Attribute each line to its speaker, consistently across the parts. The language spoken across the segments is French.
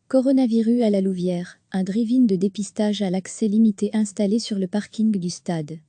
Speaker 1: Coronavirus à la Louvière, un drive-in de dépistage à l'accès limité installé sur le parking du stade.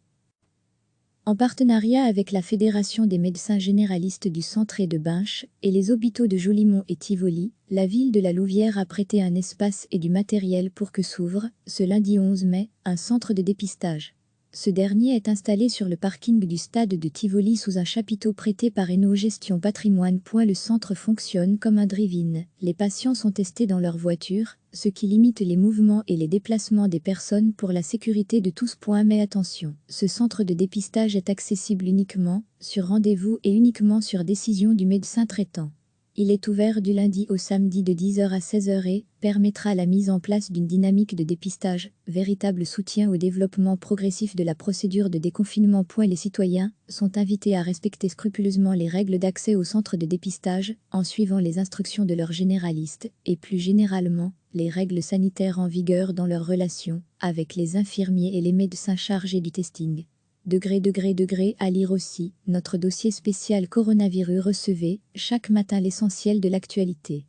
Speaker 1: En partenariat avec la Fédération des médecins généralistes du Centre et de Binche et les hôpitaux de Jolimont et Tivoli, la ville de la Louvière a prêté un espace et du matériel pour que s'ouvre, ce lundi 11 mai, un centre de dépistage. Ce dernier est installé sur le parking du stade de Tivoli sous un chapiteau prêté par Eno Gestion Patrimoine. Le centre fonctionne comme un drive-in. Les patients sont testés dans leur voiture, ce qui limite les mouvements et les déplacements des personnes pour la sécurité de tous. Mais attention, ce centre de dépistage est accessible uniquement sur rendez-vous et uniquement sur décision du médecin traitant. Il est ouvert du lundi au samedi de 10h à 16h et permettra la mise en place d'une dynamique de dépistage, véritable soutien au développement progressif de la procédure de déconfinement. Les citoyens sont invités à respecter scrupuleusement les règles d'accès au centre de dépistage en suivant les instructions de leur généraliste et plus généralement, les règles sanitaires en vigueur dans leurs relations avec les infirmiers et les médecins chargés du testing. À lire aussi, notre dossier spécial coronavirus. Recevez, chaque matin l'essentiel de l'actualité.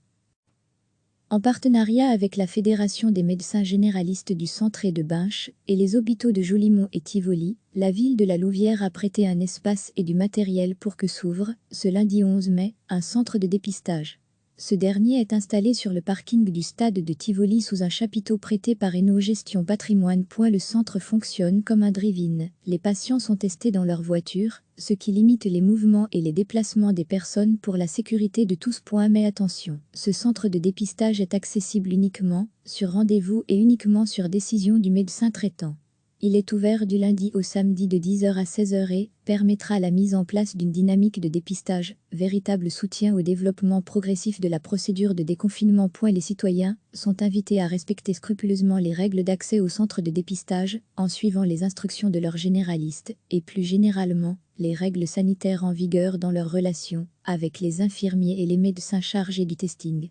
Speaker 1: En partenariat avec la Fédération des médecins généralistes du Centre et de Binche et les hôpitaux de Jolimont et Tivoli, la ville de la Louvière a prêté un espace et du matériel pour que s'ouvre, ce lundi 11 mai, un centre de dépistage. Ce dernier est installé sur le parking du stade de Tivoli sous un chapiteau prêté par Eno Gestion Patrimoine. Le centre fonctionne comme un drive-in. Les patients sont testés dans leur voiture, ce qui limite les mouvements et les déplacements des personnes pour la sécurité de tous. Mais attention, ce centre de dépistage est accessible uniquement sur rendez-vous et uniquement sur décision du médecin traitant. Il est ouvert du lundi au samedi de 10h à 16h et permettra la mise en place d'une dynamique de dépistage, véritable soutien au développement progressif de la procédure de déconfinement. Les citoyens sont invités à respecter scrupuleusement les règles d'accès au centre de dépistage en suivant les instructions de leur généraliste et plus généralement, les règles sanitaires en vigueur dans leurs relations avec les infirmiers et les médecins chargés du testing.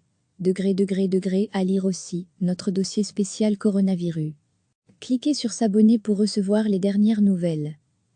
Speaker 1: À lire aussi, notre dossier spécial coronavirus. Cliquez sur s'abonner pour recevoir les dernières nouvelles.